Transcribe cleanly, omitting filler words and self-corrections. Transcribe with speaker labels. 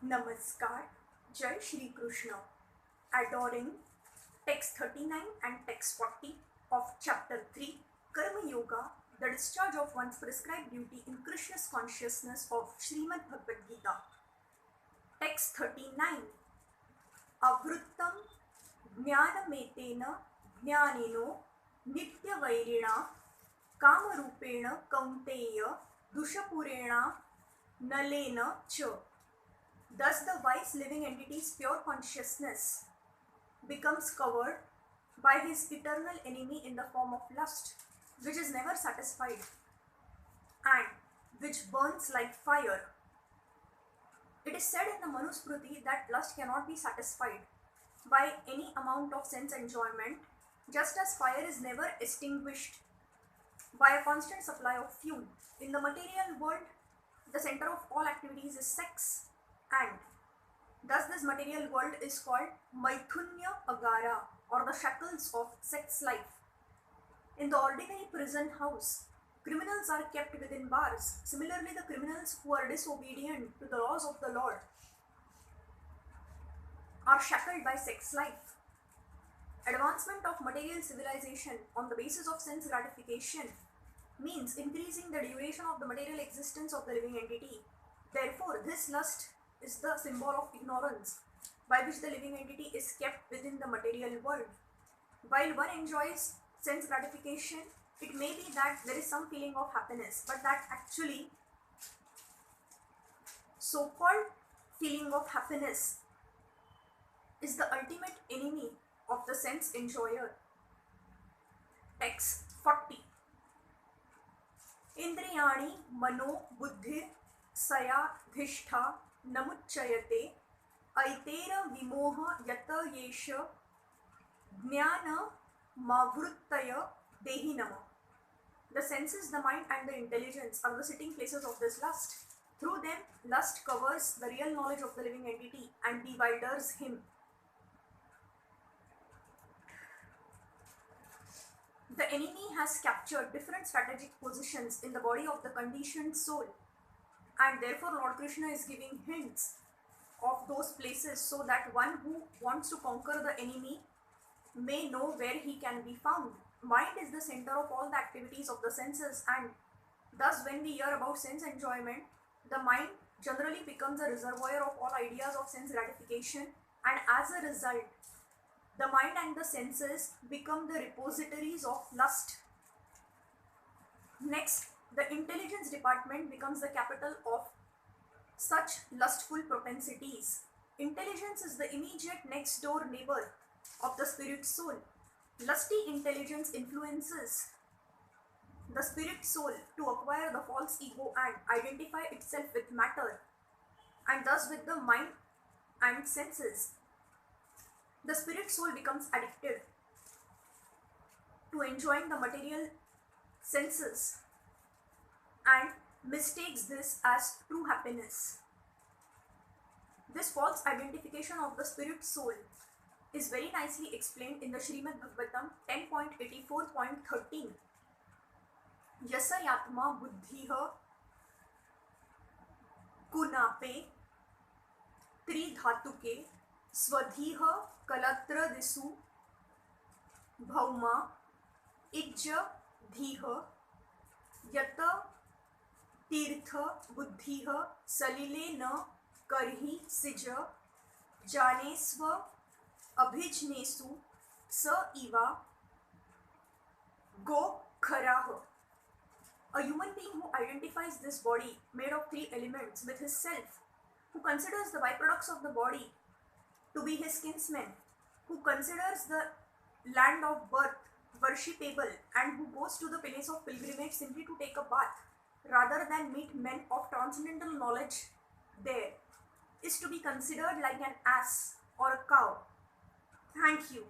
Speaker 1: Namaskar, Jai Shri Krishna. Adoring text 39 and text 40 of chapter 3, Karma-Yoga, the discharge of one's prescribed duty in Krishna's consciousness of Srimad Bhagavad-gita. Text 39. Avrittam jnanametena jnaneno nityavairina kamarupena kaunteya dushapurena nalena cha. Thus the wise living entity's pure consciousness becomes covered by his eternal enemy in the form of lust, which is never satisfied and which burns like fire. It is said in the Manusmriti that lust cannot be satisfied by any amount of sense enjoyment, just as fire is never extinguished by a constant supply of fuel. In the material world, the center of all activities is sex, and thus this material world is called Maithunya Agara, or the shackles of sex life. In the ordinary prison house, criminals are kept within bars. Similarly, the criminals who are disobedient to the laws of the Lord are shackled by sex life. Advancement of material civilization on the basis of sense gratification means increasing the duration of the material existence of the living entity. Therefore, this lust is the symbol of ignorance by which the living entity is kept within the material world. While one enjoys sense gratification, it may be that there is some feeling of happiness, but that actually so-called feeling of happiness is the ultimate enemy of the sense enjoyer. Text 40. Indriyani mano buddhi saya dhishtha namuchayate aitera vimoha yata yesha jnana mavruttaya dehinama. The senses, the mind and the intelligence are the sitting places of this lust. Through them, lust covers the real knowledge of the living entity and bewilders him. The enemy has captured different strategic positions in the body of the conditioned soul, and therefore Lord Krishna is giving hints of those places so that one who wants to conquer the enemy may know where he can be found. Mind is the center of all the activities of the senses, and thus when we hear about sense enjoyment, the mind generally becomes a reservoir of all ideas of sense gratification, and as a result, the mind and the senses become the repositories of lust. Next, the intelligence department becomes the capital of such lustful propensities. Intelligence is the immediate next door neighbor of the spirit soul. Lusty intelligence influences the spirit soul to acquire the false ego and identify itself with matter, and thus with the mind and senses. The spirit soul becomes addicted to enjoying the material senses and mistakes this as true happiness. This false identification of the spirit soul is very nicely explained in the Srimad Bhagavatam 10.84.13. Yasa yatma buddhiha kunape tridhatuke swadhiha kalatra disu bhauma ijja dhiha yata tirtha buddhiha salile na karhi sija janesva abhijnesu sa iva go kharaha. A human being who identifies this body made of three elements with his self, who considers the byproducts of the body to be his kinsmen, who considers the land of birth worshipable, and who goes to the place of pilgrimage simply to take a bath rather than meet men of transcendental knowledge there, is to be considered like an ass or a cow. Thank you.